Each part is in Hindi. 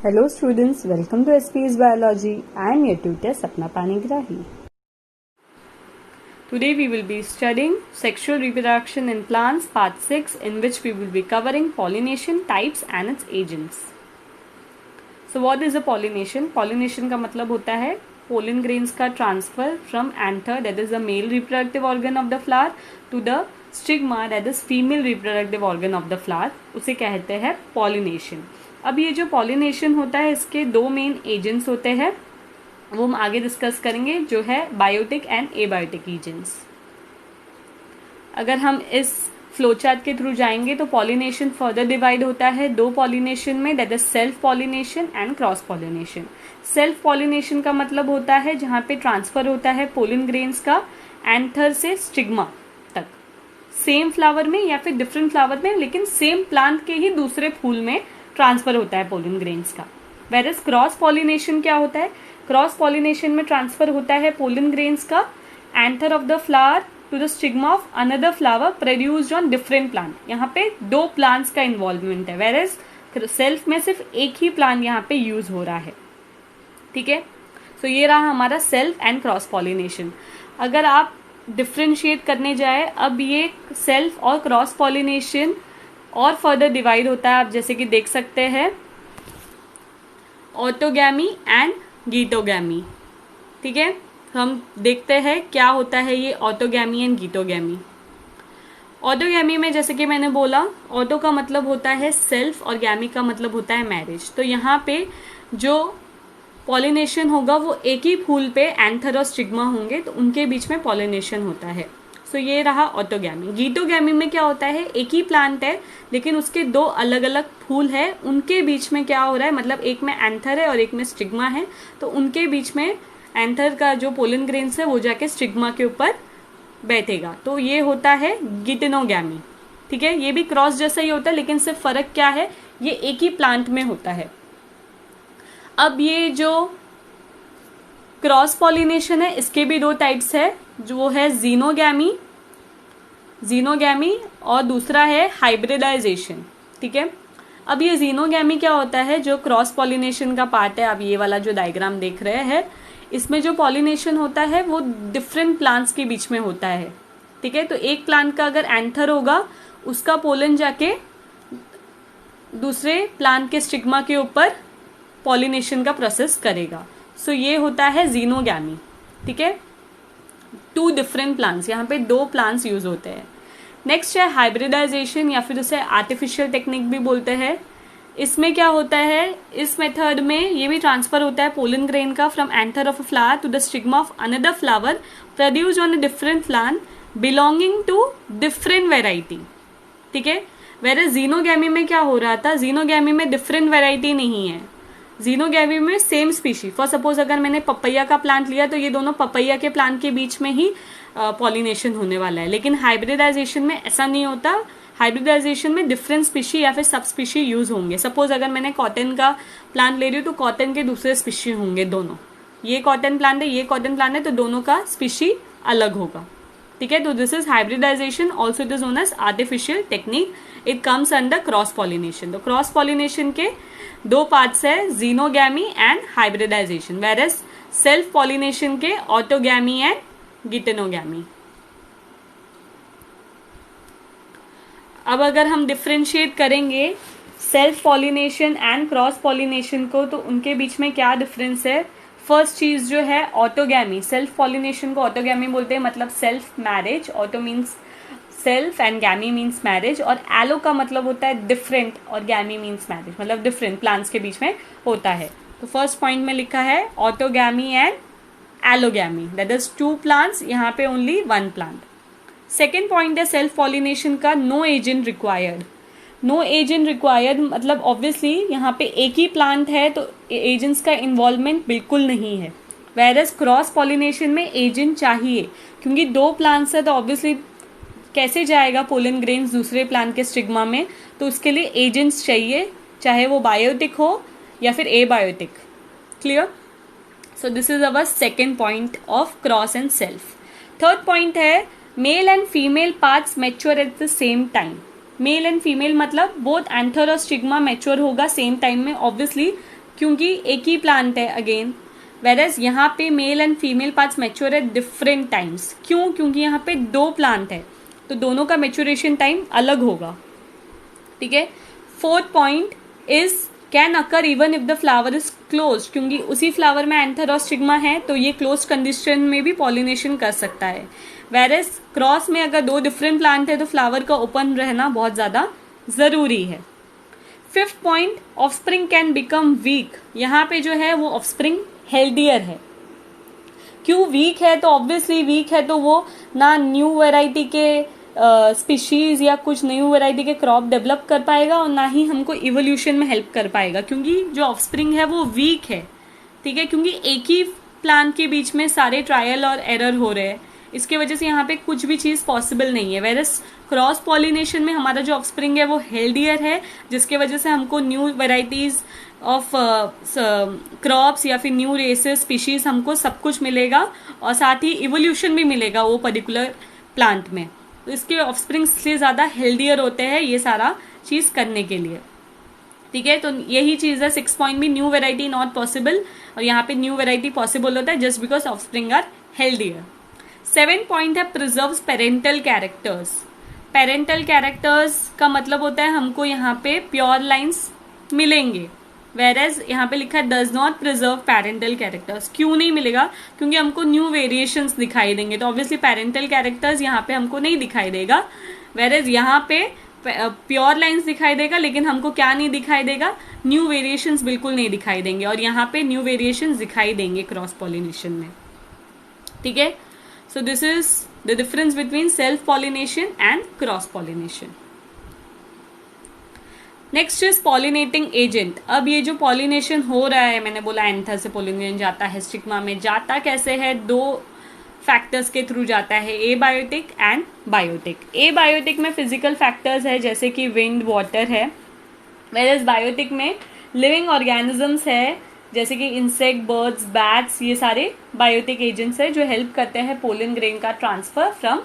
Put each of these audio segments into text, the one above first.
Hello students, welcome to SPS Biology. I am your tutor Sapna Panigrahi. Today we will be studying sexual reproduction in plants part 6, in which we will be covering pollination types and its agents. So what is a pollination? Pollination का मतलब होता है pollen grains का transfer from anther, that is the male reproductive organ of the flower, to the stigma, that is female reproductive organ of the flower. उसे कहते हैं pollination. अब ये जो pollination होता है इसके दो मेन एजेंट्स होते हैं, वो हम आगे डिस्कस करेंगे, जो है बायोटिक एंड एबायोटिक एजेंट्स. अगर हम इस फ्लो चार्ट के थ्रू जाएंगे तो पॉलिनेशन फर्दर डिवाइड होता है दो पॉलिनेशन में, that is self pollination and cross pollination. Self pollination का मतलब होता है जहाँ पे ट्रांसफर होता है पोलन ग्रेन्स का एंथर से स्टिग्मा तक, सेम फ्लावर में या फिर डिफरेंट फ्लावर में, लेकिन सेम प्लांट के ही दूसरे फूल में ट्रांसफर होता है पोलन ग्रेन्स का. वेरस क्रॉस पॉलिनेशन क्या होता है? क्रॉस पॉलिनेशन में ट्रांसफर होता है पोलन ग्रेन्स का anther of the flower to the stigma of another flower produced on different plant. यहाँ पे दो प्लांट्स का इन्वॉल्वमेंट है, वेरस सेल्फ में सिर्फ एक ही प्लांट यहाँ पे यूज हो रहा है. ठीक है, सो ये रहा हमारा सेल्फ एंड क्रॉस पॉलिनेशन. अगर आप डिफ्रेंशिएट करने जाए, अब ये सेल्फ और क्रॉस पॉलिनेशन और फर्दर डिवाइड होता है. आप जैसे कि देख सकते हैं ऑटोगैमी एंड गीटोगैमी. ठीक है, हम देखते हैं क्या होता है ये ऑटोगैमी एंड गीटोगैमी. ऑटोगैमी में जैसे कि मैंने बोला, ऑटो का मतलब होता है सेल्फ और गैमी का मतलब होता है मैरिज. तो यहाँ पे जो पॉलिनेशन होगा वो एक ही फूल पे एंथर और स्टिग्मा होंगे, तो उनके बीच में पॉलिनेशन होता है. सो ये रहा ऑटोगैमी. गीटोगैमी में क्या होता है, एक ही प्लांट है लेकिन उसके दो अलग अलग फूल है, उनके बीच में क्या हो रहा है, मतलब एक में एंथर है और एक में स्टिग्मा है, तो उनके बीच में एंथर का जो पोलन ग्रेन्स है वो जाके स्टिग्मा के ऊपर बैठेगा, तो ये होता है गिटेनोगैमी. ठीक है, ये भी क्रॉस जैसा ही होता है, लेकिन सिर्फ फर्क क्या है, ये एक ही प्लांट में होता है. अब ये जो क्रॉस पॉलिनेशन है इसके भी दो टाइप्स है, जो है जीनोगैमी और दूसरा है हाइब्रिडाइजेशन. ठीक है, अब ये जीनोगैमी क्या होता है, जो क्रॉस पॉलिनेशन का पार्ट है. आप ये वाला जो डायग्राम देख रहे हैं, इसमें जो पॉलिनेशन होता है वो डिफरेंट प्लांट्स के बीच में होता है. ठीक है, तो एक प्लांट का अगर एंथर होगा, उसका पोलन जाके दूसरे प्लांट के स्टिग्मा के ऊपर पॉलिनेशन का प्रोसेस करेगा. सो ये होता है जीनोगैमी. ठीक है, टू डिफरेंट प्लांट्स, यहाँ पे दो प्लांट्स यूज होते हैं. नेक्स्ट है हाइब्रिडाइजेशन, या फिर उसे आर्टिफिशियल टेक्निक भी बोलते हैं. इसमें क्या होता है, इस मेथड में ये भी ट्रांसफर होता है पोलन ग्रेन का from anther of a flower to the stigma of another flower produced on a different plant belonging to different variety. ठीक है, वेरस जीनोगैमी में क्या हो रहा था, जीनोगैमी में डिफरेंट वेराइटी नहीं है, जीनोगैमी में सेम स्पीशी. फॉर सपोज अगर मैंने पपैया का प्लांट लिया तो ये दोनों पपैया के प्लांट के बीच में ही पॉलिनेशन होने वाला है. लेकिन हाइब्रिडाइजेशन में ऐसा नहीं होता. हाइब्रिडाइजेशन में डिफरेंट स्पीशी या फिर सब स्पीशी यूज होंगे. सपोज अगर मैंने कॉटन का प्लांट ले रही हूँ तो कॉटन के दूसरे स्पीशी होंगे दोनों. ये कॉटन प्लांट है, ये कॉटन प्लांट है, तो दोनों का स्पीशी अलग होगा. ठीक है, तो this is hybridization, also it is known as artificial technique. It comes under cross pollination. तो क्रॉस पॉलिनेशन के दो पार्ट्स है, xenogamy and hybridization, versus self pollination के ऑटोगैमी एंड गिटेनोगैमी. अब अगर हम डिफ्रेंशिएट करेंगे self pollination and cross pollination को, तो उनके बीच में क्या डिफरेंस है. फर्स्ट चीज जो है ऑटोगैमी, सेल्फ पॉलिनेशन को ऑटोगैमी बोलते हैं, मतलब self marriage. Auto means self and गैमी means marriage, और एलो का मतलब होता है डिफरेंट, और गैमी मीन्स मैरिज, मतलब डिफरेंट प्लांट्स के बीच में होता है. तो फर्स्ट पॉइंट में लिखा है autogamy and allogamy, that is two plants, यहाँ पे only one plant. Second point है सेल्फ पॉलिनेशन का no agent required. No agent required मतलब ऑब्वियसली यहाँ पे एक ही प्लांट है तो एजेंट्स का इन्वॉल्वमेंट बिल्कुल नहीं है. वेरस क्रॉस पॉलिनेशन में एजेंट चाहिए, क्योंकि दो प्लांट्स है तो ऑब्वियसली कैसे जाएगा पोलन ग्रेन्स दूसरे प्लांट के स्टिग्मा में, तो उसके लिए एजेंट्स चाहिए, चाहे वो बायोटिक हो या फिर abiotic. Clear? So this is our second point of cross and self. Third point है male and female parts mature at the same time. Male and female मतलब बोथ एंथर और स्टिग्मा मैच्योर होगा सेम टाइम में. ऑब्वियसली क्योंकि एक ही प्लांट है अगेन, वेरएज यहाँ पे male and female parts mature at different times. क्यों? क्योंकि यहाँ पे 2 प्लांट है तो दोनों का मैच्योरेशन टाइम अलग होगा। ठीक है। 4th point is can occur even if the flower is close, क्योंकि उसी फ्लावर में एंथर और स्टिग्मा है तो ये क्लोज कंडीशन में भी पॉलिनेशन कर सकता है। वेरएज क्रॉस में अगर 2 डिफरेंट प्लांट है तो फ्लावर का ओपन रहना बहुत ज़्यादा ज़रूरी है। 5th point, offspring can become weak. यहाँ पे जो है वो ऑफस्प्रिंग हेल्दियर है। क्यों वीक है? तो ऑब्वियसली वीक है तो वो ना न्यू वैरायटी के स्पीशीज या कुछ न्यू वैरायटी के क्रॉप डेवलप कर पाएगा और ना ही हमको इवोल्यूशन में हेल्प कर पाएगा, क्योंकि जो ऑफस्प्रिंग है वो वीक है। ठीक है, क्योंकि एक ही प्लांट के बीच में सारे ट्रायल और एरर हो रहे हैं, इसके वजह से यहाँ पे कुछ भी चीज़ पॉसिबल नहीं है। वेरस क्रॉस पॉलिनेशन में हमारा जो ऑफस्प्रिंग है वो हेल्दियर है, जिसके वजह से हमको न्यू वेराइटीज ऑफ क्रॉप्स या फिर न्यू रेसेस स्पीशीज हमको सब कुछ मिलेगा और साथ ही इवोल्यूशन भी मिलेगा वो पर्टिकुलर प्लांट में। तो इसके ऑफस्प्रिंग से ज़्यादा हेल्दियर होते हैं ये सारा चीज़ करने के लिए। ठीक है, तो यही चीज़ है। 6 पॉइंट भी न्यू वेराइटी नॉट पॉसिबल, और यहाँ पे न्यू वेराइटी पॉसिबल होता है just because offspring are healthier. 7 point है preserves parental characters. Parental characters का मतलब होता है हमको यहाँ पे प्योर लाइन्स मिलेंगे, वेरएज यहाँ पे लिखा है does not preserve parental characters. क्यों नहीं मिलेगा? क्योंकि हमको न्यू वेरिएशंस दिखाई देंगे, तो ऑब्वियसली पेरेंटल कैरेक्टर्स यहाँ पे हमको नहीं दिखाई देगा। वेरएज यहाँ पे प्योर लाइन्स दिखाई देगा, लेकिन हमको क्या नहीं दिखाई देगा? न्यू वेरिएशंस बिल्कुल नहीं दिखाई देंगे, और यहाँ पे न्यू वेरिएशंस दिखाई देंगे क्रॉस पॉलिनेशन में। ठीक है, सो this is the difference between self pollination and cross pollination. Next is pollinating agent. अब ये जो पॉलिनेशन हो रहा है, मैंने बोला एंथर से पॉलिनेशन जाता है स्टिग्मा में, जाता कैसे है? 2 फैक्टर्स के थ्रू जाता है, एबायोटिक एंड बायोटिक। एबायोटिक में फिजिकल फैक्टर्स है जैसे कि विंड, वाटर है, वेरएज बायोटिक में लिविंग ऑर्गेनिजम्स है जैसे कि इंसेक्ट, बर्ड्स, बैट्स, ये सारे बायोटिक एजेंट्स है जो हेल्प करते हैं पोलन ग्रेन का transfer from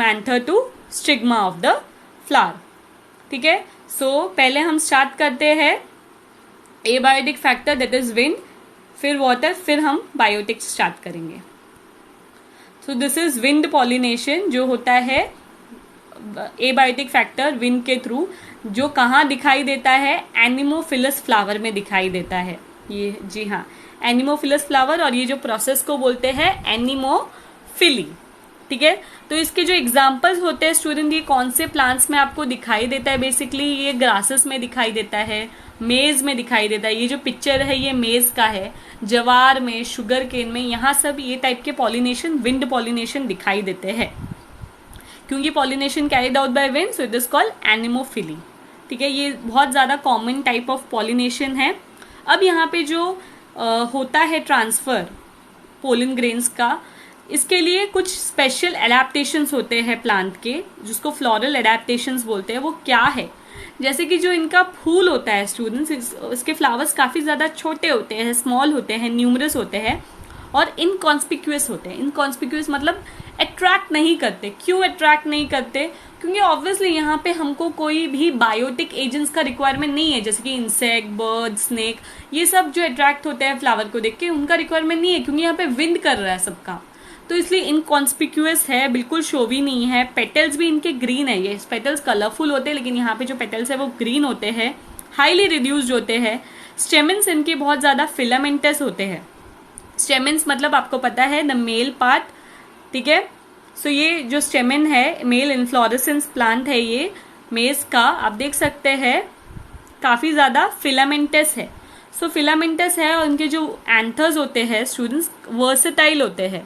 anther to stigma of the flower. ठीक है, सो पहले हम स्टार्ट करते हैं abiotic factor that is wind, फिर वाटर, फिर हम बायोटिक स्टार्ट करेंगे। So this is wind pollination, जो होता है एबायोटिक फैक्टर विंड के थ्रू, जो कहाँ दिखाई देता है? एनिमोफिलस फ्लावर में दिखाई देता है। ये जी हाँ, एनिमोफिलस फ्लावर, और ये जो प्रोसेस को बोलते हैं एनिमोफिली। ठीक है, तो इसके जो एग्जाम्पल्स होते हैं स्टूडेंट, ये कौन से प्लांट्स में आपको दिखाई देता है? बेसिकली ये ग्रासेस में दिखाई देता है, मेज में दिखाई देता है। ये जो पिक्चर है ये मेज का है, जवार में, शुगर केन में, यहाँ सब ये टाइप के पॉलिनेशन, विंड पॉलिनेशन दिखाई देते हैं, क्योंकि pollination carried out by wind, so it is called anemophily. ठीक है, ये बहुत ज़्यादा कॉमन टाइप ऑफ पॉलिनेशन है। अब यहाँ पे जो होता है ट्रांसफर पोलन ग्रेन्स का, इसके लिए कुछ स्पेशल एडेप्टेशंस होते हैं प्लांट के, जिसको फ्लोरल एडेप्टेशंस बोलते हैं। वो क्या है? जैसे कि जो इनका फूल होता है स्टूडेंट्स, इसके फ्लावर्स काफ़ी ज़्यादा छोटे होते हैं, स्मॉल होते हैं, न्यूमरस होते हैं और इनकॉन्स्पिक्यूअस होते हैं। इनकॉन्स्पिक्यूअस मतलब अट्रैक्ट नहीं करते। क्यों अट्रैक्ट नहीं करते? क्योंकि ऑब्वियसली यहाँ पे हमको कोई भी बायोटिक एजेंट्स का रिक्वायरमेंट नहीं है, जैसे कि इंसेक्ट, बर्ड, स्नेक, ये सब जो अट्रैक्ट होते हैं फ्लावर को देख के, उनका रिक्वायरमेंट नहीं है, क्योंकि यहाँ पे विंड कर रहा है सबका, तो इसलिए इनकॉन्स्पिक्यूअस है, बिल्कुल शोवी नहीं है। पेटल्स भी इनके ग्रीन है, ये पेटल्स कलरफुल होते हैं, लेकिन यहाँ पे जो पेटल्स है वो ग्रीन होते हैं, हाईली रिड्यूस्ड होते हैं। स्टेमेंस इनके बहुत ज़्यादा फिलामेंटस होते हैं। स्टेमेंस मतलब आपको पता है द मेल पार्ट। ठीक है, सो ये जो स्टेमेन है, मेल इन्फ्लोरेसेंस प्लांट है ये मेज का, आप देख सकते हैं काफ़ी ज़्यादा फिलामेंटस है। सो फिलामेंटस है, और उनके जो एंथर्स होते हैं स्टूडेंट्स वर्सेटाइल होते हैं।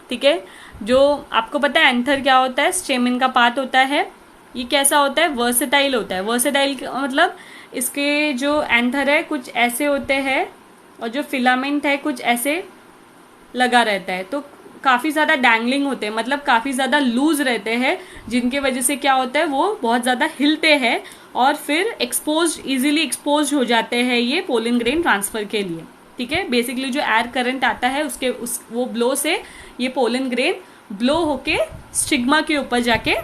ठीक है, जो आपको पता है एंथर क्या होता है? स्टेमेन का पार्ट होता है। ये कैसा होता है? वर्सेटाइल होता है। वर्सेटाइल मतलब इसके जो एंथर है कुछ ऐसे होते हैं, और जो फिलामेंट है कुछ ऐसे लगा रहता है, तो काफ़ी ज़्यादा डैंगलिंग होते हैं, मतलब काफ़ी ज़्यादा लूज रहते हैं, जिनके वजह से क्या होता है वो बहुत ज़्यादा हिलते हैं और फिर इजीली एक्सपोज हो जाते हैं ये पोलन ग्रेन ट्रांसफर के लिए। ठीक है, बेसिकली जो एयर करंट आता है वो ब्लो से ये पोलन ग्रेन ब्लो होके स्टिग्मा के ऊपर जाके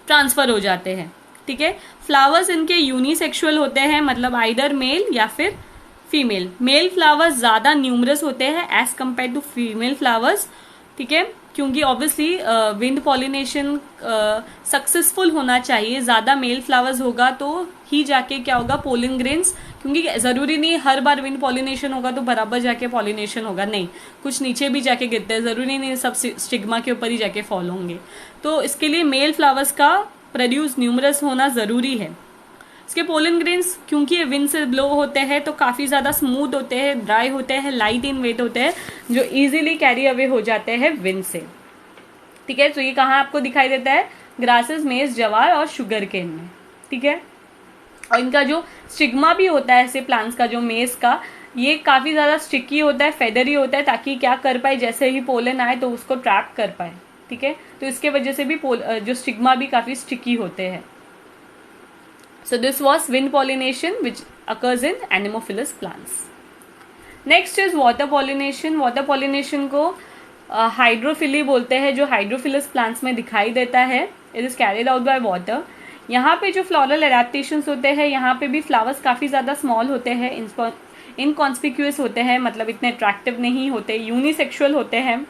ट्रांसफर हो जाते हैं। ठीक है। फ्लावर्स इनके यूनिसेक्सुअल होते हैं, मतलब आइदर मेल या फिर फीमेल। मेल फ्लावर्स ज्यादा न्यूमरस होते हैं as compared to female flowers, ठीक है, क्योंकि ऑब्वियसली विंड पॉलिनेशन सक्सेसफुल होना चाहिए। ज्यादा मेल फ्लावर्स होगा तो ही जाके क्या होगा, पोलन ग्रेन्स, क्योंकि जरूरी नहीं हर बार विंड पॉलिनेशन होगा तो बराबर जाके पॉलिनेशन होगा, नहीं, कुछ नीचे भी जाके गिरते हैं, जरूरी नहीं सब स्टिग्मा के ऊपर ही जाके फॉल होंगे। तो इसके लिए मेल फ्लावर्स का प्रोड्यूस न्यूमरस होना जरूरी है। इसके पोलन ग्रेन्स क्योंकि ये विंड से ब्लो होते हैं तो काफी ज्यादा स्मूथ होते हैं, ड्राई होते हैं, लाइट इन वेट होते हैं, जो इजीली कैरी अवे हो जाते हैं विंड से, ठीक है। तो ये कहाँ आपको दिखाई देता है, ग्रासेस, मेज, जवार और शुगर केन में, ठीक है। और इनका जो स्टिग्मा भी होता है ऐसे प्लांट्स का, जो मेज का, ये काफी ज्यादा स्टिकी होता है, फेदरी होता है, ताकि क्या कर पाए, जैसे ही पोलन आए तो उसको ट्रैप कर पाए, ठीक है। तो इसके वजह से भी जो स्टिग्मा भी काफी स्टिकी होते हैं। So this was wind pollination which occurs in anemophilous plants. Next is water pollination. Water pollination को हाइड्रोफिली बोलते हैं, जो हाइड्रोफिलस प्लांट्स में दिखाई देता है। It is carried out by water. यहाँ पे जो फ्लोरल एडेप्टेशंस होते हैं, यहाँ पे भी फ्लावर्स काफी ज्यादा स्मॉल होते हैं, इनकॉन्स्पिक्यूअस होते हैं, मतलब इतने अट्रैक्टिव नहीं होते, यूनिसेक्सुअल होते हैं,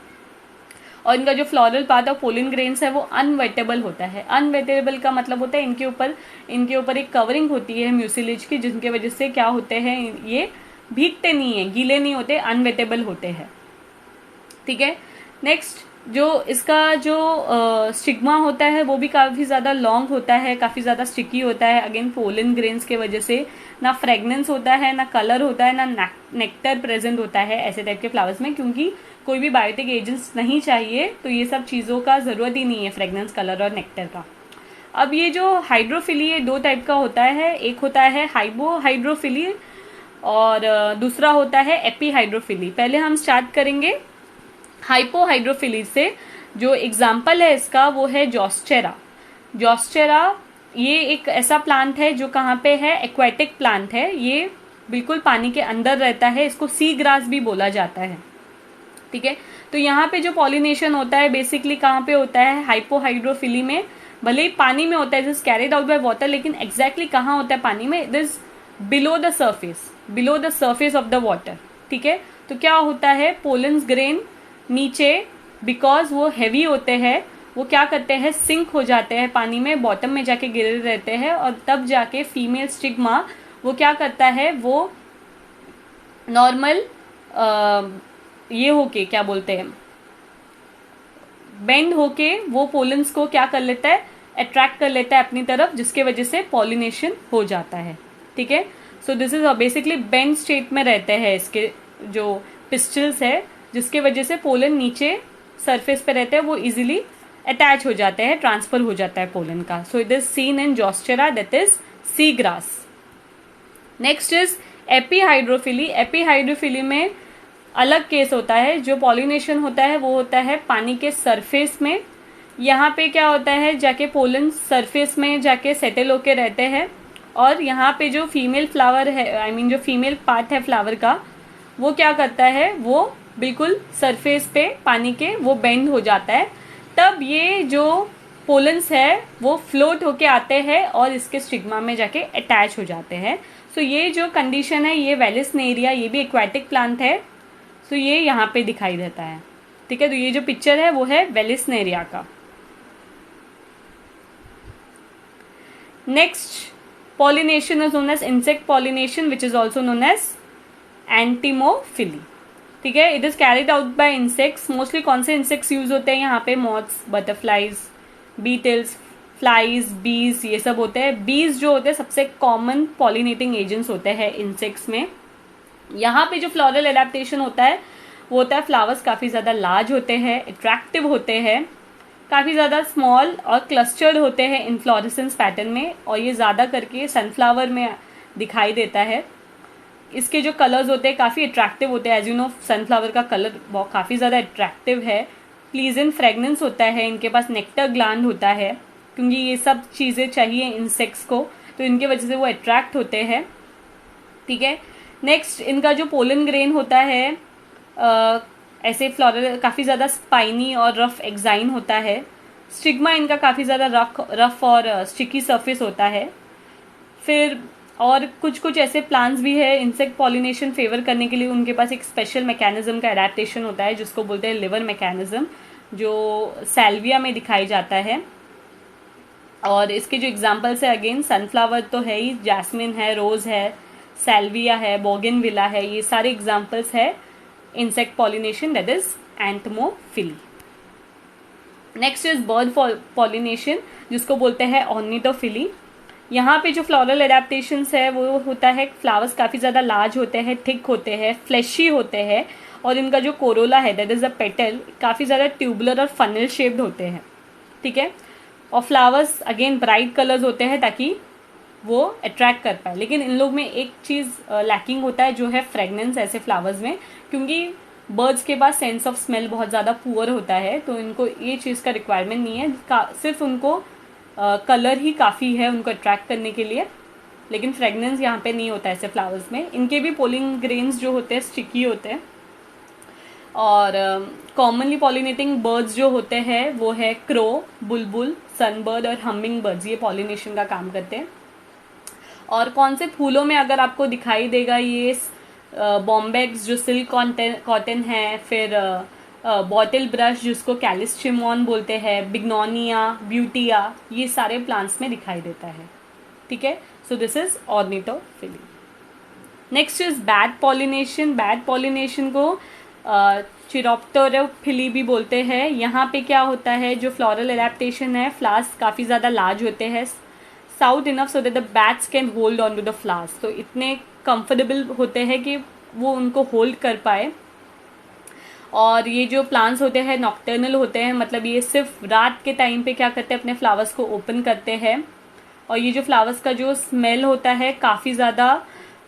और इनका जो floral part of pollen grains है वो अनवेटेबल होता है। अनवेटेबल का मतलब होता है इनके ऊपर एक कवरिंग होती है म्यूसिलेज की, जिनके वजह से क्या होते हैं, ये भीगते नहीं है, गीले नहीं होते, अनवेटेबल होते हैं, ठीक है। नेक्स्ट जो इसका जो स्टिग्मा होता है वो भी काफी ज्यादा लॉन्ग होता है, काफी ज्यादा स्टिकी होता है, अगेन पोलन ग्रेन्स के वजह से। ना फ्रेग्रेंस होता है, ना कलर होता है, ना नेक्टर प्रेजेंट होता है ऐसे टाइप के फ्लावर्स में, क्योंकि कोई भी बायोटिक एजेंट्स नहीं चाहिए, तो ये सब चीज़ों का ज़रूरत ही नहीं है, फ्रेग्रेंस, कलर और नेक्टर का। अब ये जो हाइड्रोफिली है दो टाइप का होता है, एक होता है हाइपोहाइड्रोफिली और दूसरा होता है एपीहाइड्रोफिली। पहले हम स्टार्ट करेंगे हाइपोहाइड्रोफिली से। जो एग्जाम्पल है इसका वो है जॉस्टेरा। जॉस्टेरा ये एक ऐसा प्लांट है जो कहाँ पे है, एक्वेटिक प्लांट है, ये बिल्कुल पानी के अंदर रहता है, इसको सी ग्रास भी बोला जाता है, ठीक है। तो यहाँ पे जो पॉलिनेशन होता है बेसिकली कहाँ पे होता है, हाइपोहाइड्रोफिली में, भले ही पानी में होता है, this carried out by water, लेकिन एग्जैक्टली कहाँ होता है पानी में, this below the surface of the water, ठीक है। तो क्या होता है, पोलन्स ग्रेन नीचे, बिकॉज वो हैवी होते हैं, वो क्या करते हैं, सिंक हो जाते हैं पानी में, बॉटम में जाके गिरे रहते हैं, और तब जाके फीमेल स्टिग्मा वो क्या करता है, वो नॉर्मल ये होके क्या बोलते हैं, बेंड होके वो पोलन्स को क्या कर लेता है, अट्रैक्ट कर लेता है अपनी तरफ, जिसके वजह से पॉलिनेशन हो जाता है, ठीक है। सो this is basically bend state में रहते हैं इसके जो पिस्टल्स है, जिसके वजह से पोलन नीचे सरफेस पे रहते हैं, वो इजीली अटैच हो जाते हैं, ट्रांसफर हो जाता है पोलन का। So it is seen in Zostera, that is sea grass. Next is epihydrophily. Epihydrophily में अलग केस होता है, जो पॉलिनेशन होता है वो होता है पानी के सरफेस में। यहाँ पे क्या होता है, जाके पोलन सरफेस में जाके सेटल होके रहते हैं, और यहाँ पे जो फीमेल फ्लावर है, जो फीमेल पार्ट है फ्लावर का, वो क्या करता है, वो बिल्कुल सरफेस पे पानी के वो बेंड हो जाता है। तब ये जो पोलन्स है वो फ्लोट होके आते हैं और इसके स्टिग्मा में जाके अटैच हो जाते हैं। सो ये जो कंडीशन है, ये वेलिस्नेरिया, ये भी एक्वेटिक प्लांट है, तो ये यहाँ पे दिखाई देता है, ठीक है। तो ये जो पिक्चर है वो है वेलिस्नेरिया का। Next pollination is known as insect pollination, which is also known as entomophily, ठीक है। It is carried out by insects. Mostly कौन से इंसेक्ट्स यूज होते हैं यहाँ पे, मॉथ्स, बटरफ्लाइज, बीटल्स, फ्लाइज, बीज, ये सब होते हैं। बीज जो होते हैं सबसे कॉमन पॉलिनेटिंग एजेंट्स होते हैं इंसेक्ट्स में। यहाँ पे जो फ्लोरल एडेप्टेशन होता है वो होता है, फ्लावर्स काफी ज्यादा लार्ज होते हैं, अट्रैक्टिव होते हैं, काफी ज्यादा स्मॉल और क्लस्टर्ड होते हैं इन्फ्लोरेसेंस पैटर्न में, और ये ज्यादा करके सनफ्लावर में दिखाई देता है। इसके जो कलर्स होते हैं काफी अट्रैक्टिव होते हैं, एज यू नो सनफ्लावर का कलर काफी ज्यादा अट्रैक्टिव है। प्लीजेंट फ्रेगनेंस होता है, इनके पास नेक्टर ग्लैंड होता है, क्योंकि ये सब चीजें चाहिए इंसेक्ट्स को, तो इनके वजह से वो अट्रैक्ट होते हैं, ठीक है। नेक्स्ट इनका जो पोलन ग्रेन होता है ऐसे फ्लोरल काफी ज्यादा स्पाइनी और रफ एक्साइन होता है, स्टिग्मा इनका काफ़ी ज़्यादा रफ और स्टिकी सरफेस होता है। फिर और कुछ कुछ ऐसे प्लांट्स भी है इंसेक्ट पॉलिनेशन फेवर करने के लिए, उनके पास एक स्पेशल मैकेनिज्म का एडेप्टेशन होता है जिसको बोलते हैं लिवर मैकेनिज्म, जो सैल्विया में दिखाई जाता है। और इसके जो एग्जांपल्स है अगेन सनफ्लावर तो है ही, जैस्मिन है, रोज है, सैल्विया है, बोगनविला है, ये सारे एग्जांपल्स है insect pollination that is entomophily. Next is bird pollination जिसको बोलते हैं ऑर्निथोफिली। यहाँ पे जो फ्लोरल एडेप्टेशंस है वो होता है फ्लावर्स काफ़ी ज़्यादा लार्ज होते हैं, थिक होते हैं, फ्लैशी होते हैं, और इनका जो कोरोला है दैट इज़ अ पेटल काफ़ी ज़्यादा ट्यूबुलर और फनल शेप्ड होते हैं, ठीक है। और फ्लावर्स अगेन ब्राइट कलर्स होते हैं ताकि वो अट्रैक्ट कर पाए। लेकिन इन लोग में एक चीज़ लैकिंग होता है जो है फ्रेगनेंस ऐसे फ्लावर्स में, क्योंकि बर्ड्स के पास सेंस ऑफ स्मेल बहुत ज़्यादा पुअर होता है, तो इनको ये चीज़ का रिक्वायरमेंट नहीं है, सिर्फ उनको कलर ही काफ़ी है उनको अट्रैक्ट करने के लिए, लेकिन फ्रेगनेंस यहाँ पे नहीं होता है ऐसे फ्लावर्स में। इनके भी पोलिंग ग्रेन्स जो होते हैं स्टिकी होते हैं। और कॉमनली पॉलिनेटिंग बर्ड्स जो होते हैं वो है क्रो, बुलबुल, सनबर्ड और हमिंग बर्ड्स, ये पॉलिनेशन का काम करते हैं। और कौन से फूलों में अगर आपको दिखाई देगा ये बॉम्बेक्स जो सिल्क कॉटन है, फिर बॉटल ब्रश जिसको कैलिस्ट्रिमॉन बोलते हैं, बिग्नोनिया, ब्यूटिया, ये सारे प्लांट्स में दिखाई देता है, ठीक है। सो this is ornithophily. Next is bad pollination. Bad pollination को चिरोप्टेरोफिली भी बोलते हैं। यहाँ पे क्या होता है, जो फ्लोरल एडेप्टेशन है, फ्लावर्स काफ़ी ज़्यादा लार्ज होते हैं, stout enough so that the bats can hold on to the flowers, तो इतने कंफर्टेबल होते हैं कि वो उनको होल्ड कर पाए। और ये जो प्लांट्स होते हैं नॉक्टर्नल होते हैं, मतलब ये सिर्फ रात के टाइम पे क्या करते हैं, अपने फ्लावर्स को ओपन करते हैं। और ये जो फ्लावर्स का जो स्मेल होता है काफ़ी ज़्यादा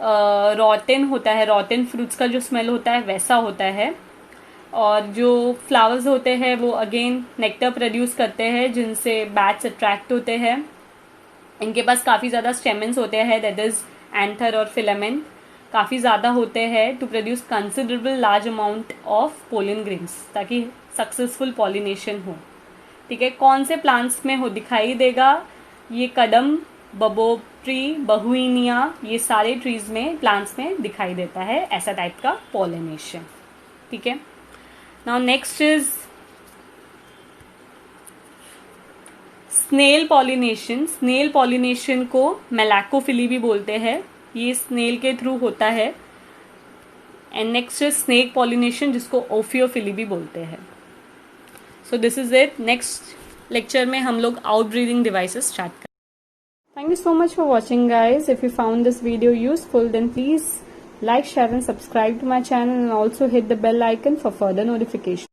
रॉटन होता है, रॉटन फ्रूट्स का जो स्मेल होता है वैसा होता है। और जो फ्लावर्स होते हैं वो अगेन नेक्टर प्रोड्यूस करते हैं जिनसे बैट्स अट्रैक्ट होते हैं। इनके पास काफ़ी ज़्यादा स्टेमेंस होते हैं दैट इज़ एंथर और फिलामेंट काफ़ी ज़्यादा होते हैं to produce considerable large amount of pollen grains, ताकि सक्सेसफुल पॉलिनेशन हो, ठीक है। कौन से प्लांट्स में हो दिखाई देगा, ये कदम, बबो ट्री, बहुइनिया, ये सारे ट्रीज में प्लांट्स में दिखाई देता है ऐसा टाइप का पॉलिनेशन, ठीक है। Now next is snail pollination. Snail pollination को मेलाकोफिली भी बोलते हैं, ये स्नेल के थ्रू होता है। And next is snake pollination जिसको ओफियोफिली भी बोलते हैं। सो this is it. Next lecture में हम लोग आउट ब्रीदिंग डिवाइसेस स्टार्ट करें। Thank you so much for watching, guys. If you found this video useful, then please like, share and subscribe to my channel, and also hit the bell icon for further notifications.